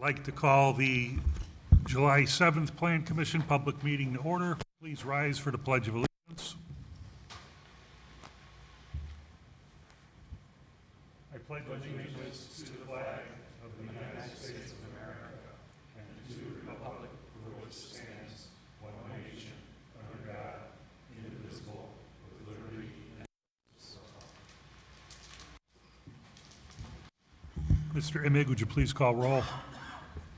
Like to call the July 7th Plan Commission public meeting to order. Please rise for the Pledge of Allegiance. I pledge allegiance to the flag of the United States of America and to the republic for which it stands, one nation, under God, indivisible, with liberty and justice. Mr. Emig, would you please call roll?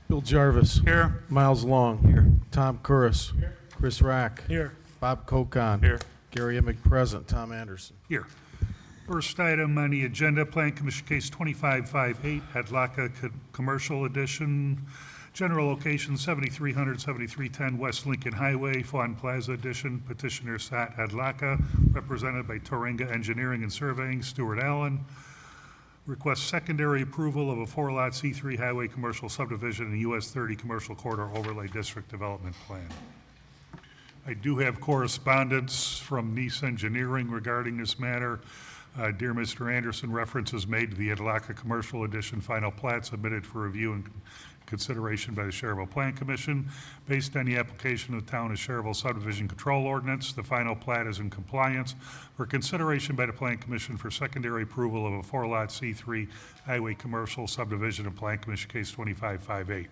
Bill Jarvis. Here. Miles Long. Here. Tom Curris. Here. Chris Rack. Here. Bob Kokon. Here. Gary Emick present. Tom Anderson. Here. First item on the agenda, Plan Commission Case 2558, Adlaka Commercial Edition, general location 7300, 7310 West Lincoln Highway, Fawn Plaza Edition, petitioner Sat Adlaka, represented by Toringa Engineering and Surveying, Stuart Allen. Request secondary approval of a 4-lot C3 highway commercial subdivision in US 30 Commercial Corridor Overlay District Development Plan. I do have correspondence from Nice Engineering regarding this matter. Dear Mr. Anderson, reference is made to the Adlaka Commercial Edition final plat submitted for review and consideration by the Schererville Plan Commission. Based on the application of the Town of Schererville Subdivision Control Ordinance, the final plat is in compliance for consideration by the Plan Commission for secondary approval of a 4-lot C3 highway commercial subdivision in Plan Commission Case 2558.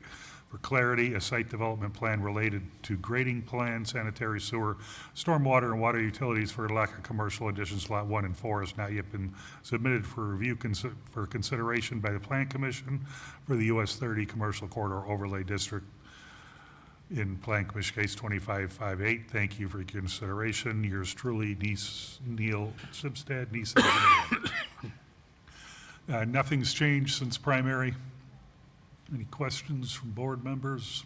For clarity, a site development plan related to grading plan, sanitary sewer, stormwater, and water utilities for Adlaka Commercial Additions Lot 1 and 4 has not yet been submitted for review for consideration by the Plan Commission for the US 30 Commercial Corridor Overlay District in Plan Commission Case 2558. Thank you for your consideration. Yours truly, Neil Sibstad, Nice Engineering. Nothing's changed since primary. Any questions from board members?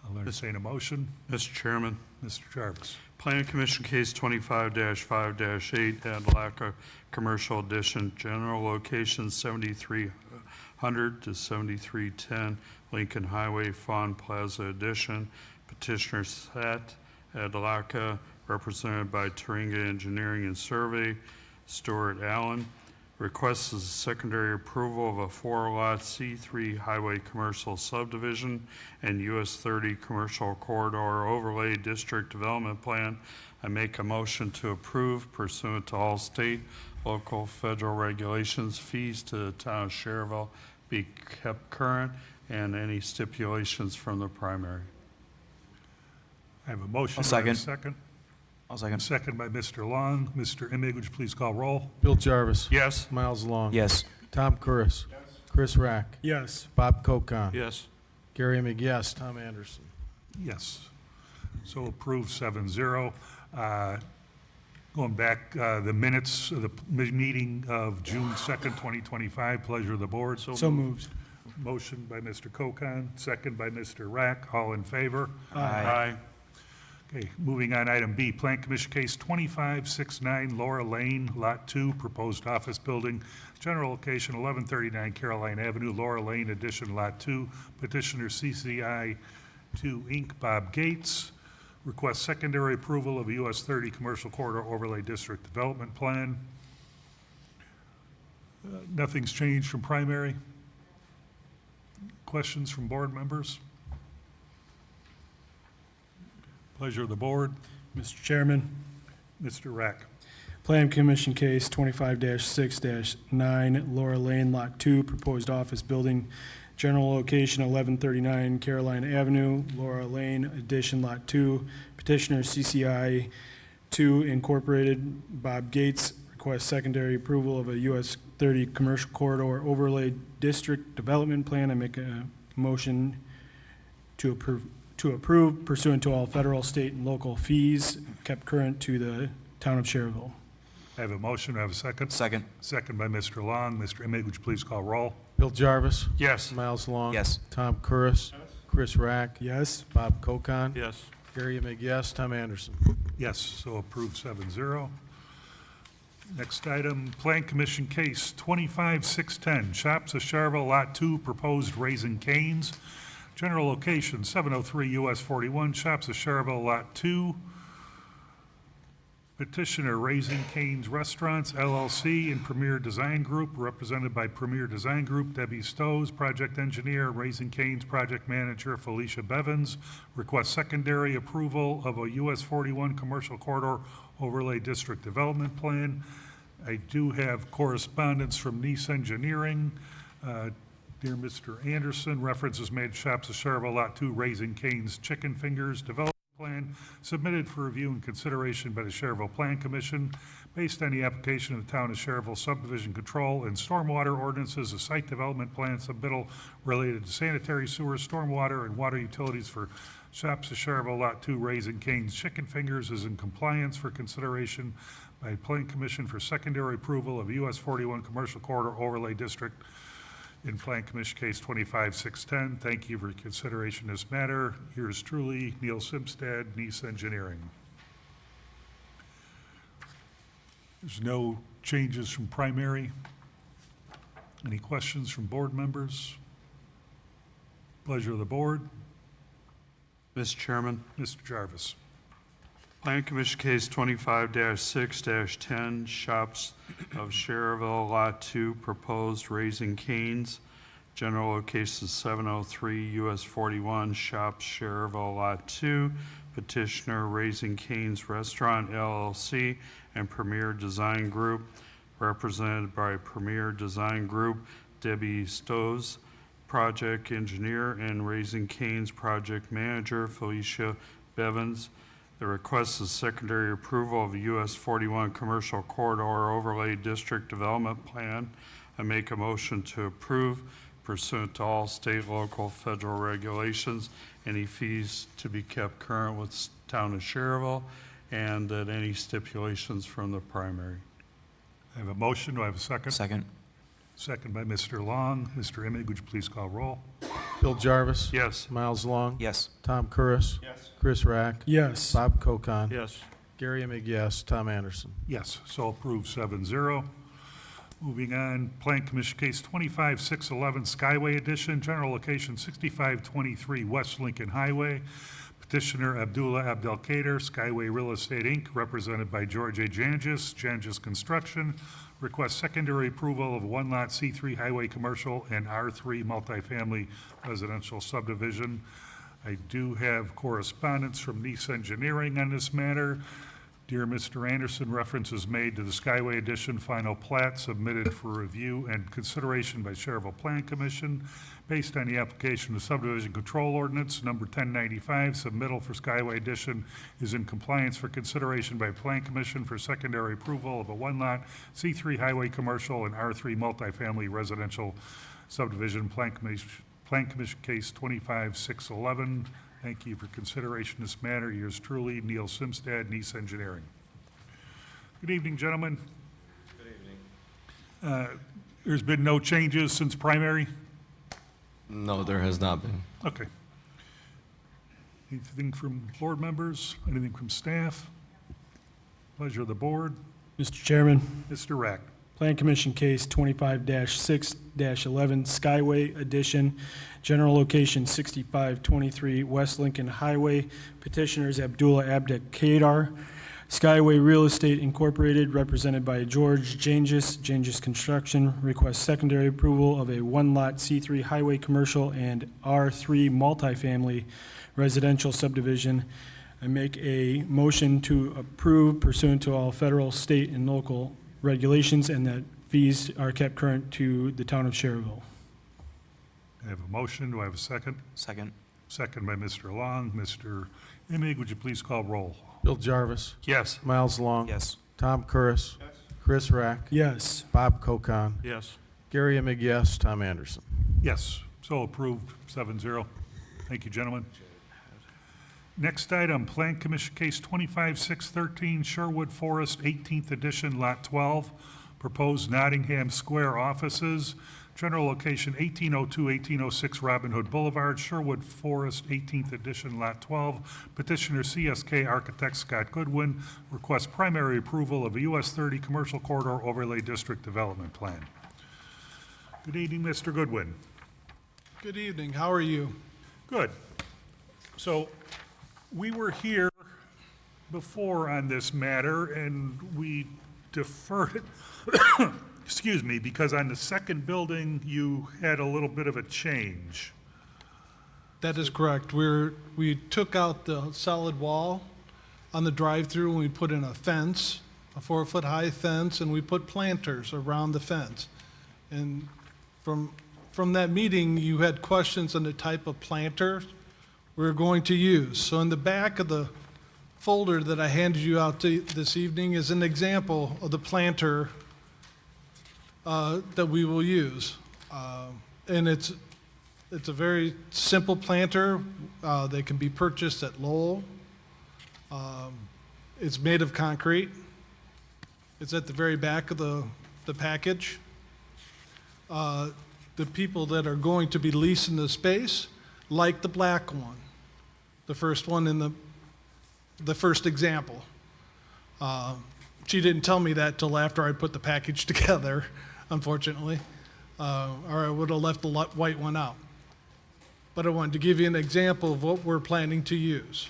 I'll entertain a motion. Mr. Chairman, Mr. Jarvis. Planning Commission Case 25-5-8, Adlaka Commercial Edition, general location 7300 to 7310 Lincoln Highway, Fawn Plaza Edition, petitioner Sat Adlaka, represented by Toringa Engineering and Survey, Stuart Allen. Requests is secondary approval of a 4-lot C3 highway commercial subdivision and US 30 Commercial Corridor Overlay District Development Plan. I make a motion to approve pursuant to all state, local, federal regulations. Fees to the Town of Schererville be kept current and any stipulations from the primary. I have a motion. I'll second. Second. I'll second. Second by Mr. Long. Mr. Emig, would you please call roll? Bill Jarvis. Yes. Miles Long. Yes. Tom Curris. Yes. Chris Rack. Yes. Bob Kokon. Yes. Gary Emick, yes. Tom Anderson. Yes. So approved 7-0. Going back, the minutes of the meeting of June 2nd, 2025. Pleasure of the board. So moved. Motion by Mr. Kokon, second by Mr. Rack. All in favor? Aye. Okay, moving on, item B, Plan Commission Case 2569, Laura Lane, Lot 2, proposed office building, general location 1139 Caroline Avenue, Laura Lane, addition Lot 2, petitioner CCI 2 Inc., Bob Gates. Request secondary approval of a US 30 Commercial Corridor Overlay District Development Plan. Nothing's changed from primary. Questions from board members? Pleasure of the board. Mr. Chairman, Mr. Rack. Plan Commission Case 25-6-9, Laura Lane, Lot 2, proposed office building, general location 1139 Caroline Avenue, Laura Lane, addition Lot 2, petitioner CCI 2 Incorporated, Bob Gates, request secondary approval of a US 30 Commercial Corridor Overlay District Development Plan. I make a motion to approve pursuant to all federal, state, and local fees kept current to the Town of Schererville. I have a motion. I have a second. Second. Second Second by Mr. Long. Mr. Emig, would you please call roll? Bill Jarvis. Yes. Miles Long. Yes. Tom Curris. Chris Rack. Yes. Bob Kokon. Yes. Gary Emick, yes. Tom Anderson. Yes, so approved 7-0. Next item, Plan Commission Case 25-610, Shops of Schererville, Lot 2, proposed Raising Canes. General location 703 US 41, Shops of Schererville, Lot 2. Petitioner Raising Cane's Restaurants LLC and Premier Design Group, represented by Premier Design Group, Debbie Stowe, project engineer, Raising Cane's project manager, Felicia Bevins, request secondary approval of a US 41 Commercial Corridor Overlay District Development Plan. I do have correspondence from Nice Engineering. Dear Mr. Anderson, references made to Shops of Schererville Lot 2, Raising Cane's Chicken Fingers Development Plan, submitted for review and consideration by the Schererville Plan Commission. Based on the application of the Town of Schererville Subdivision Control and Stormwater Ordinances, a site development plan submittal related to sanitary sewer, stormwater, and water utilities for Shops of Schererville Lot 2, Raising Cane's Chicken Fingers is in compliance for consideration by Plan Commission for secondary approval of US 41 Commercial Corridor Overlay District in Plan Commission Case 25-610. Thank you for your consideration of this matter. Yours truly, Neil Simstad, Nice Engineering. There's no changes from primary. Any questions from board members? Pleasure of the board. Mr. Chairman, Mr. Jarvis. Plan Commission Case 25-6-10, Shops of Schererville Lot 2, proposed Raising Cane's. General location 703 US 41, Shops Schererville Lot 2. Petitioner Raising Cane's Restaurant LLC and Premier Design Group, represented by Premier Design Group, Debbie Stowe, project engineer, and Raising Cane's project manager, Felicia Bevins. The request is secondary approval of the US 41 Commercial Corridor Overlay District Development Plan. I make a motion to approve pursuant to all state, local, federal regulations, any fees to be kept current with Town of Schererville, and that any stipulations from the primary. I have a motion. Do I have a second? Second. Second by Mr. Long. Mr. Emig, would you please call roll? Bill Jarvis. Yes. Miles Long. Yes. Tom Curris. Yes. Chris Rack. Yes. Bob Kokon. Yes. Gary Emig, yes. Tom Anderson. Yes, so approved 7-0. Moving on, Plan Commission Case 25-611 Skyway Edition, general location 6523 West Lincoln Highway. Petitioner Abdullah Abdelkader, Skyway Real Estate, Inc., represented by George A. Janjis, Janjis Construction, requests secondary approval of one-lot C3 Highway Commercial and R3 Multifamily Residential Subdivision. I do have correspondence from Nice Engineering on this matter. Dear Mr. Anderson, reference is made to the Skyway Edition final plat submitted for review and consideration by Schererville Plan Commission. Based on the application of Subdivision Control Ordinance number 1095, submittal for Skyway Edition is in compliance for consideration by Plan Commission for secondary approval of a one-lot C3 Highway Commercial and R3 Multifamily Residential Subdivision. Plan Commission Case 25-611. Thank you for consideration of this matter. Yours truly, Neil Simstad, Nice Engineering. Good evening, gentlemen. Good evening. There's been no changes since primary? No, there has not been. Okay. Anything from board members? Anything from staff? Pleasure of the board. Mr. Chairman, Mr. Rack. Plan Commission Case 25-6-11 Skyway Edition, general location 6523 West Lincoln Highway. Petitioners Abdullah Abdelkader, Skyway Real Estate Incorporated, represented by George Janjis, Janjis Construction, requests secondary approval of a one-lot C3 Highway Commercial and R3 Multifamily Residential Subdivision. I make a motion to approve pursuant to all federal, state, and local regulations, and that fees are kept current to the Town of Schererville. I have a motion. Do I have a second? Second. Second by Mr. Long. Mr. Emig, would you please call roll? Bill Jarvis. Yes. Miles Long. Yes. Tom Curris. Chris Rack. Yes. Bob Kokon. Yes. Gary Emig, yes. Tom Anderson. Yes, so approved, 7-0. Thank you, gentlemen. Next item, Plan Commission Case 25-613 Sherwood Forest 18th Edition, Lot 12, proposed Nottingham Square offices, general location 1802-1806 Robin Hood Boulevard, Sherwood Forest 18th Edition, Lot 12. Petitioner CSK Architect Scott Goodwin requests primary approval of a US 30 Commercial Corridor Overlay District Development Plan. Good evening, Mr. Goodwin. Good evening. How are you? Good. So we were here before on this matter, and we deferred it, excuse me, because on the second building, you had a little bit of a change. That is correct. We took out the solid wall on the drive-through and we put in a fence, a 4-foot-high fence, and we put planters around the fence. And from that meeting, you had questions on the type of planter we're going to use. So in the back of the folder that I handed you out this evening is an example of the planter that we will use. And it's a very simple planter. They can be purchased at Lowell. It's made of concrete. It's at the very back of the package. The people that are going to be leasing the space like the black one, the first one in the first example. She didn't tell me that till after I put the package together, unfortunately, or I would have left the white one out. But I wanted to give you an example of what we're planning to use.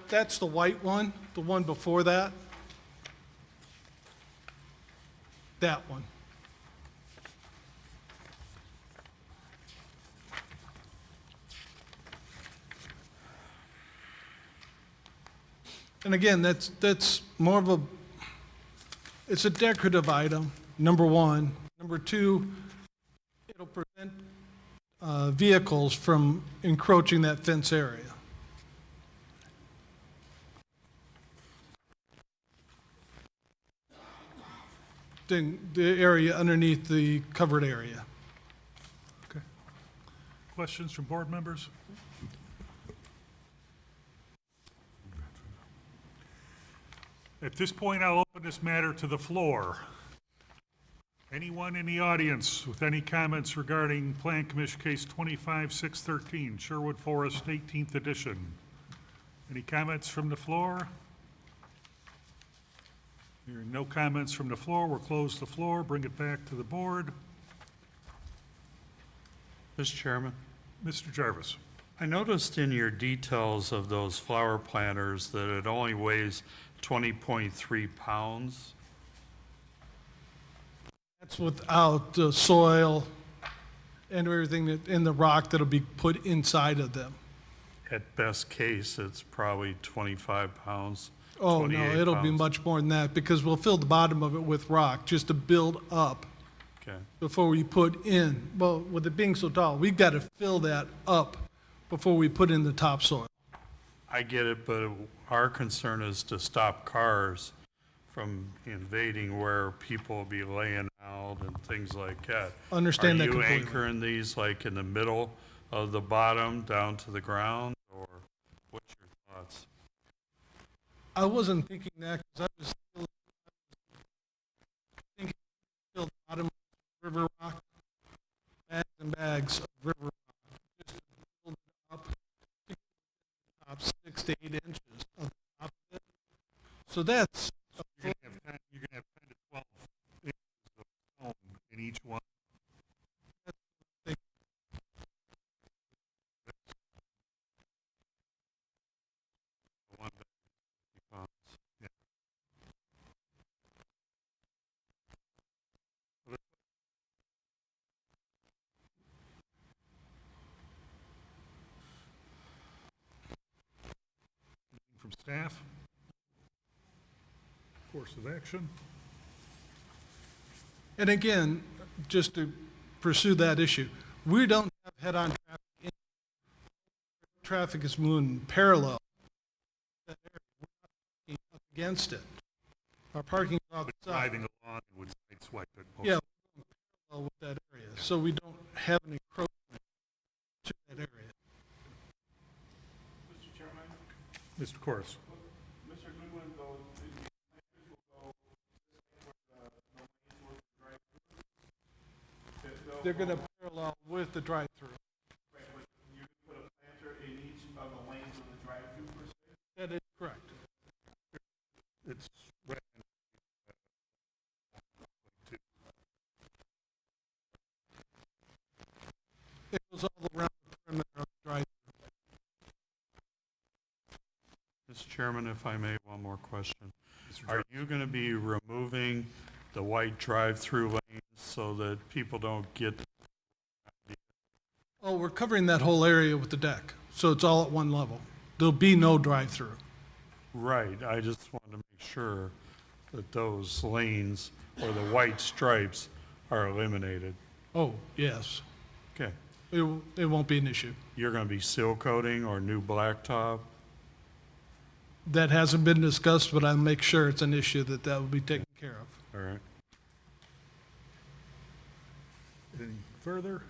That's the white one, the one before that. That one. And again, that's more of it's a decorative item, number one. Number two, it'll prevent vehicles from encroaching that fence area. The area underneath the covered area. Okay. Questions from board members? At this point, I'll open this matter to the floor. Anyone in the audience with any comments regarding Plan Commission Case 25-613, Sherwood Forest 18th Edition? Any comments from the floor? Hearing no comments from the floor, we'll close the floor, bring it back to the board. Mr. Chairman, Mr. Jarvis. I noticed in your details of those flower planters that it only weighs 20.3 pounds. That's without the soil and everything in the rock that'll be put inside of them. At best case, it's probably 25 pounds. Oh, no, 28 it'll be pounds. much more than that because we'll fill the bottom of it with rock just to build up Okay. before we put in. Well, with it being so tall, we've got to fill that up before we put in the topsoil. I get it, but our concern is to stop cars from invading where people will be laying out and things like that. Understand that Are you completely. anchoring these like in the middle of the bottom down to the ground, or what's your thoughts? I wasn't thinking that because I was thinking fill the bottom of river rock, bags and bags of river rock, just to build it up to the top 6 to 8 inches of the top of it. So that's You're gonna have 10 to 12 inches of stone in each one. One bag, 50 pounds. Yeah. From staff? Course of action? And again, just to pursue that issue, we don't have head-on traffic. Traffic is moving parallel. That area. We're not parking up against it. Our parking's But outside. driving along would sideswipe it. Yeah, we're going parallel with that area, so we don't have an encroachment to that area. Mr. Corus. They're going to parallel with the drive-through. You put a planter in each of the lanes of the drive-through per se? That is correct. It's right. Chairman, if I may, one more question. Are you going to be removing the white drive-through lanes so that people don't get, Oh, we're covering that whole area with the deck, so it's all at one level. There'll be no drive-through. right, I just wanted to make sure that those lanes or the white stripes are eliminated. Oh, yes. Okay, It won't be an issue. you're going to be seal coating or new blacktop? That hasn't been discussed, but I'll make sure it's an issue that will be taken care of. All right. Any further?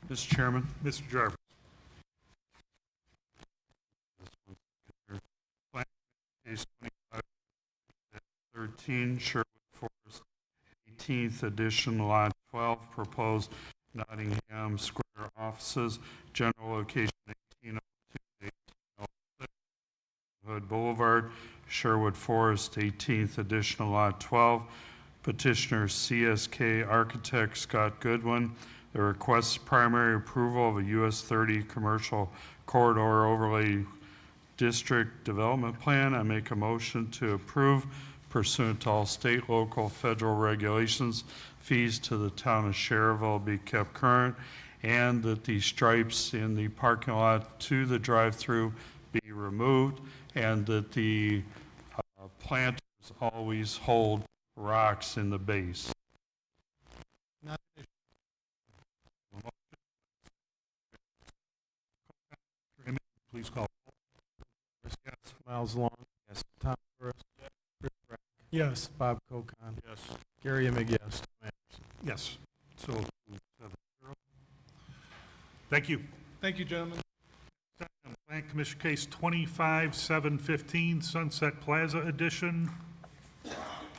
Mr. Chairman? Mr. Jarvis? Case 25-13, Sherwood Forest, 18th edition, Lot 12, proposed Nottingham Square offices, general location 1802 1806, Hood Boulevard, Sherwood Forest, 18th edition, Lot 12, petitioner CSK Architect Scott Goodwin. The requests primary approval of a US 30 commercial corridor overlay district development plan. I make a motion to approve pursuant to all state, local, federal regulations. Fees to the town of Schererville be kept current, and that the stripes in the parking lot to the drive-through be removed, and that the planters always hold rocks in the base. Not an issue. Please call. Yes. Miles Long. Yes. Tom Burris. Chris Rack. Yes. Bob Cocon. Yes. Gary Emig, yes. Tom Anderson. Yes. So, 7-0. Thank you. Thank you, gentlemen. Plan Commission Case 25-715, Sunset Plaza Edition.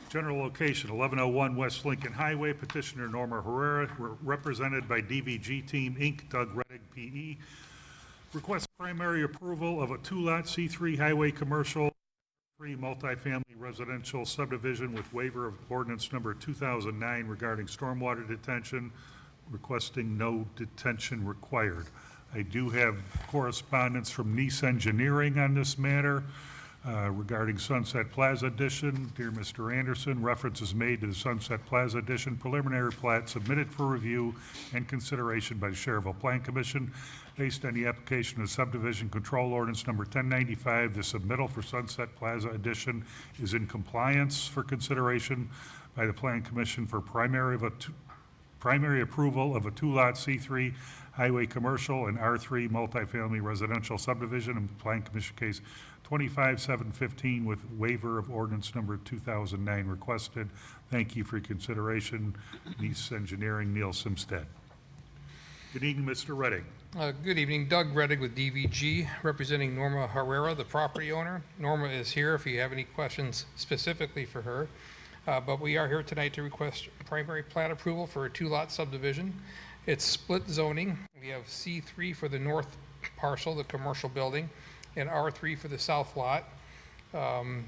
General location, 1101 West Lincoln Highway. Petitioner Norma Herrera, represented by DVG Team, Inc., Doug Reddick, P.E. Requests primary approval of a two-lot C3 highway commercial, free multifamily residential subdivision with waiver of ordinance number 2009 regarding stormwater detention, requesting no detention required. I do have correspondence from Nice Engineering on this matter regarding Sunset Plaza Edition. Dear Mr. Anderson, reference is made to the Sunset Plaza Edition preliminary plat submitted for review and consideration by the Schererville Plan Commission. Based on the application of subdivision control ordinance number 1095, the submittal for Sunset Plaza Edition is in compliance for consideration by the Plan Commission for primary approval of a two-lot C3 highway commercial and R3 multifamily residential subdivision in Plan Commission Case 25-715 with waiver of ordinance number 2009 requested. Thank you for your consideration. Nice Engineering, Neil Simstead. Good evening, Mr. Redding. Good evening, Doug Reddick with DVG, representing Norma Herrera, the property owner. Norma is here if you have any questions specifically for her. But we are here tonight to request primary plat approval for a two-lot subdivision. It's split zoning. We have C3 for the north parcel, the commercial building, and R3 for the south lot. Again,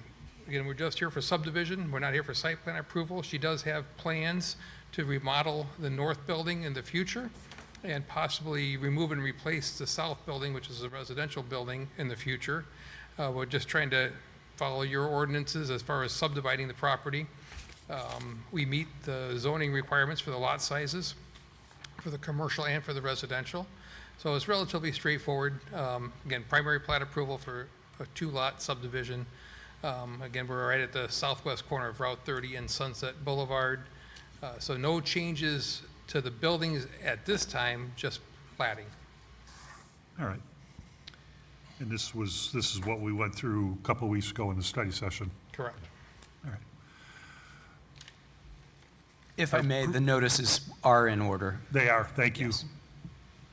we're just here for subdivision. We're not here for site plan approval. She does have plans to remodel the north building in the future and possibly remove and replace the south building, which is a residential building, in the future. We're just trying to follow your ordinances as far as subdividing the property. We meet the zoning requirements for the lot sizes, for the commercial and for the residential. So it's relatively straightforward. Again, primary plat approval for a two-lot subdivision. Again, we're right at the southwest corner of Route 30 and Sunset Boulevard. So no changes to the buildings at this time, just platting. All right. And this is what we went through a couple weeks ago in the study session. Correct. All right. If I may, the notices are in order. They are. Thank you. Yes.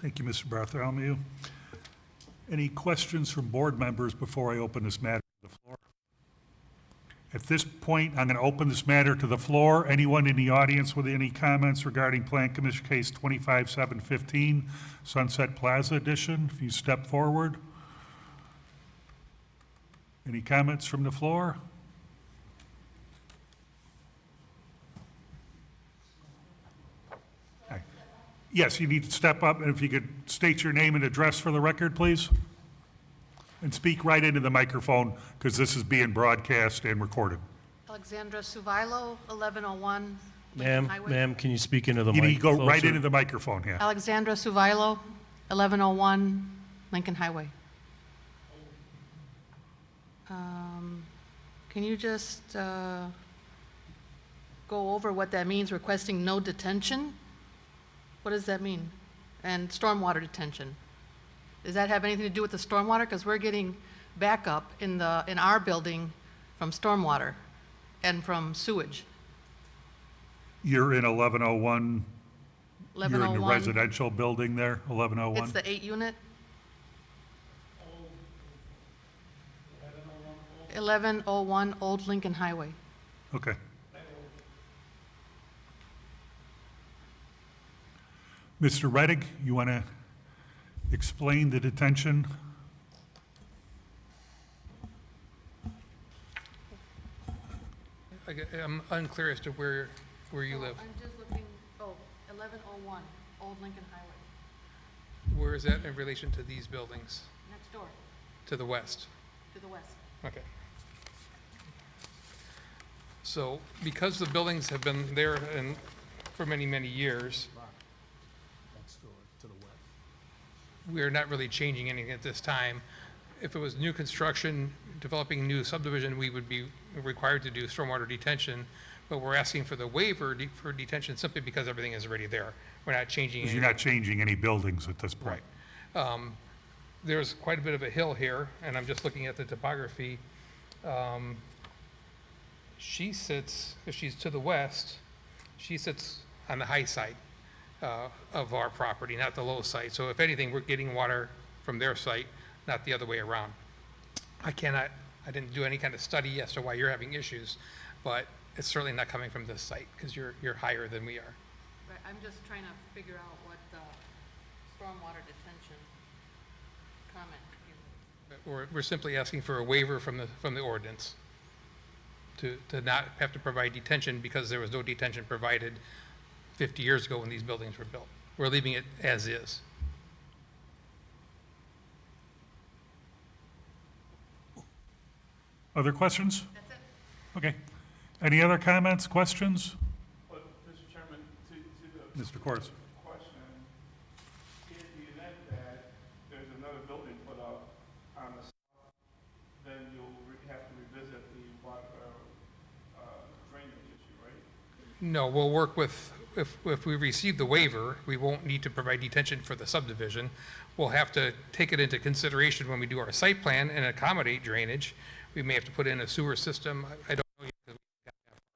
Thank you, Mr. Bartholomew. Any questions from board members before I open this matter to the floor? At this point, I'm going to open this matter to the floor. Anyone in the audience with any comments regarding Plan Commission Case 25-715, Sunset Plaza Edition, if you step forward. Any comments from the floor? Yes, you need to step up, and if you could state your name and address for the record, please? And speak right into the microphone, because this is being broadcast and recorded. Alexandra Suvilo, 1101 Lincoln Ma'am, Highway. ma'am, can you speak into the mic? You need to go right closer? into the microphone here. Alexandra Suvilo, 1101 Lincoln Highway. Can you just go over what that means, requesting no detention? What does that mean? And stormwater detention? Does that have anything to do with the stormwater? Because we're getting backup in our building from stormwater and from sewage. You're in 1101, you're in the 1101. residential building there, 1101? It's the 8-unit? 1101 Old Lincoln Highway. Okay. Mr. Reddick, you want to explain the detention? I'm unclear as to where you live. I'm just looking, 1101 Old Lincoln Highway, Where is that in relation to these buildings? next door, To the west? to the west. Okay. So because the buildings have been there for many, many years, we're not really changing anything at this time. If it was new construction, developing a new subdivision, we would be required to do stormwater detention, but we're asking for the waiver for detention simply because everything is already there. We're not changing Because anything. you're not changing any buildings at this point. Right. There's quite a bit of a hill here, and I'm just looking at the topography. She sits, if she's to the west, she sits on the high side of our property, not the low side. So if anything, we're getting water from their site, not the other way around. I didn't do any kind of study as to why you're having issues, but it's certainly not coming from this site, because you're higher than we are. Right, I'm just trying to figure out what the stormwater detention comment is. We're simply asking for a waiver from the ordinance to not have to provide detention because there was no detention provided 50 years ago when these buildings were built. We're leaving it as is. Other questions? That's it. Okay. Any other comments, questions? But, Mr. Chairman, to the Mr. Cordes? question, in the event that there's another building put up on the south, then you'll have to revisit the water, drainage issue, right? No, we'll work with, if we receive the waiver, we won't need to provide detention for the subdivision. We'll have to take it into consideration when we do our site plan and accommodate drainage. We may have to put in a sewer system. I don't know yet, 'cause we haven't got that far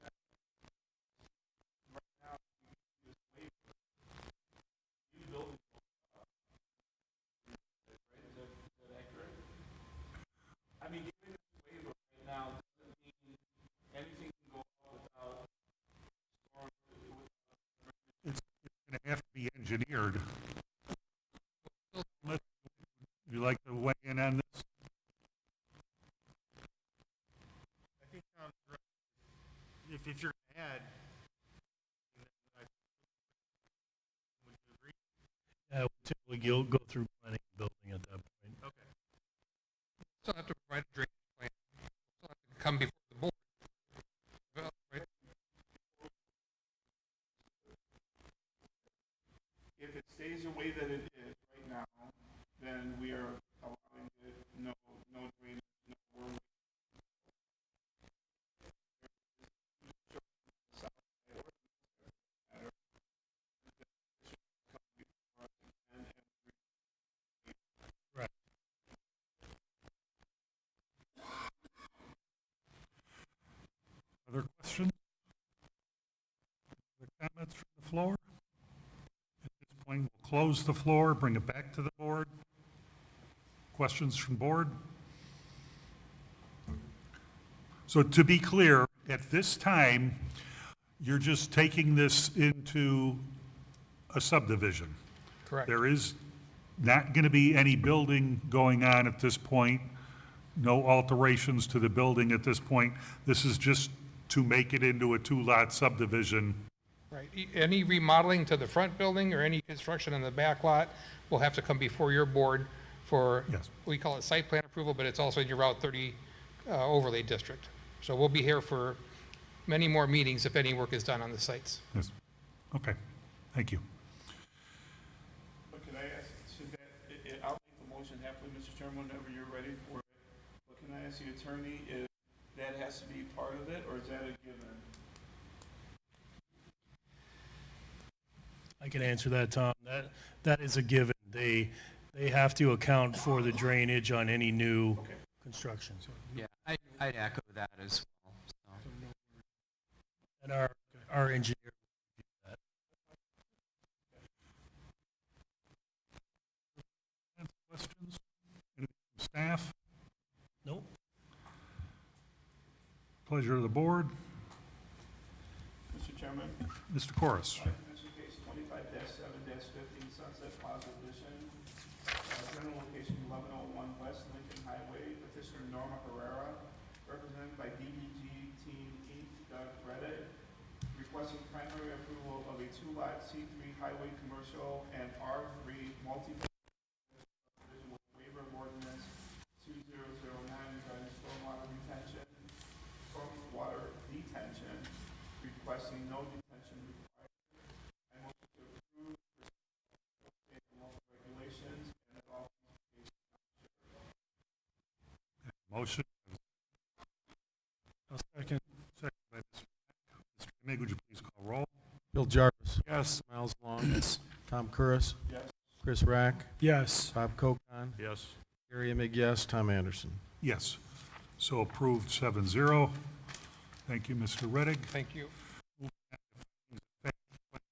yet. I mean, giving this waiver right now doesn't mean anything can go on without It's going to have to be engineered. Would you like to weigh in on this? I think Tom's right. If you're gonna add, would you agree? Yeah, typically you'll go through planning and building at that point. Okay. Still have to provide a drainage plan. Still have to come before the board. Well, right? If it stays the way that it is right now, then we are allowing it, no drainage, no worm. Other questions? Other comments from the floor? At this point, we'll close the floor, bring it back to the board. Questions from board? So to be clear, at this time, you're just taking this into a subdivision. Correct. There is not going to be any building going on at this point, no alterations to the building at this point. This is just to make it into a two-lot subdivision Right. Any remodeling to the front building or any construction on the back lot will have to come before your board for, Yes. we call it site plan approval, but it's also in your Route 30 overlay district. So we'll be here for many more meetings if any work is done on the sites. Yes. Okay, thank you. But can I ask, should that, I'll make the motion happily, Mr. Chairman, whenever you're ready for it. But can I ask the attorney if that has to be part of it, or is that a given? I can answer that, Tom. That is a given. They have to account for the drainage on any new construction. Yeah, I'd echo that as well. So. And our engineer will do that. Questions? Anything from staff? Nope. Pleasure of the board. Mr. Chairman? Mr. Corus. Commission case 25-7-15 Sunset Plaza Edition, general location 1101 West Lincoln Highway, petitioner Norma Herrera, represented by DBG Team Inc., Doug Reddick, requesting primary approval of a two-lot C3 highway commercial and R3 multi-division with waiver of ordinance 2009 regarding stormwater detention, requesting no detention required. I motion to approve state and local regulations and that all Motion. I'll second. Second by Mr. Emig, would you please call roll? Bill Jarvis. Yes. Miles Long. Yes. Tom Curris. Yes. Chris Rack. Yes. Bob Kokon. Yes. Gary Emig, yes. Tom Anderson. Yes. So approved 7-0. Thank you, Mr. Reddick. Thank you.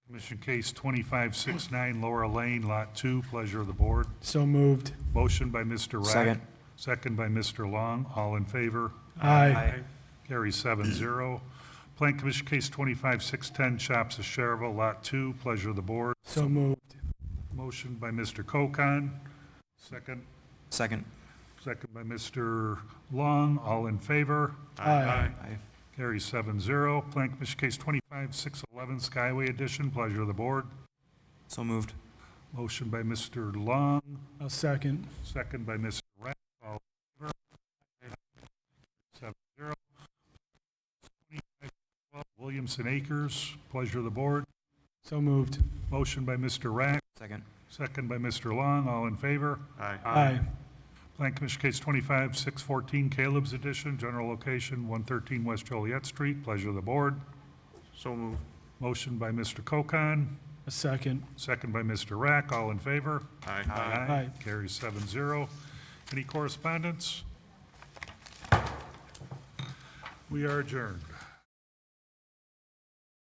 Commission case 2569 Laura Lane, Lot 2. Pleasure of the board. So moved. Motion by Mr. Rack. Second. Second by Mr. Long. All in favor? Aye. Carries 7-0. Plan Commission case 25610 Shops of Schererville, Lot 2. Pleasure of the board. So moved. Motion by Mr. Kokon. Second. Second. Second by Mr. Long. All in favor? Aye. Carries 7-0. Plan Commission case 25611 Skyway Edition. Pleasure of the board. So moved. Motion by Mr. Long. I'll second. Second by Mr. Rack. All in favor? 7-0. 2512 Williamson Acres. Pleasure of the board. So moved. Motion by Mr. Rack. Second. Second by Mr. Long. All in favor? Aye. Plan Commission case 25614 Caleb's Edition. General location 113 West Joliet Street. Pleasure of the board. So moved. Motion by Mr. Kokon. A second. Second by Mr. Rack. All in favor? Aye. Carries 7-0. Any correspondence? We are adjourned.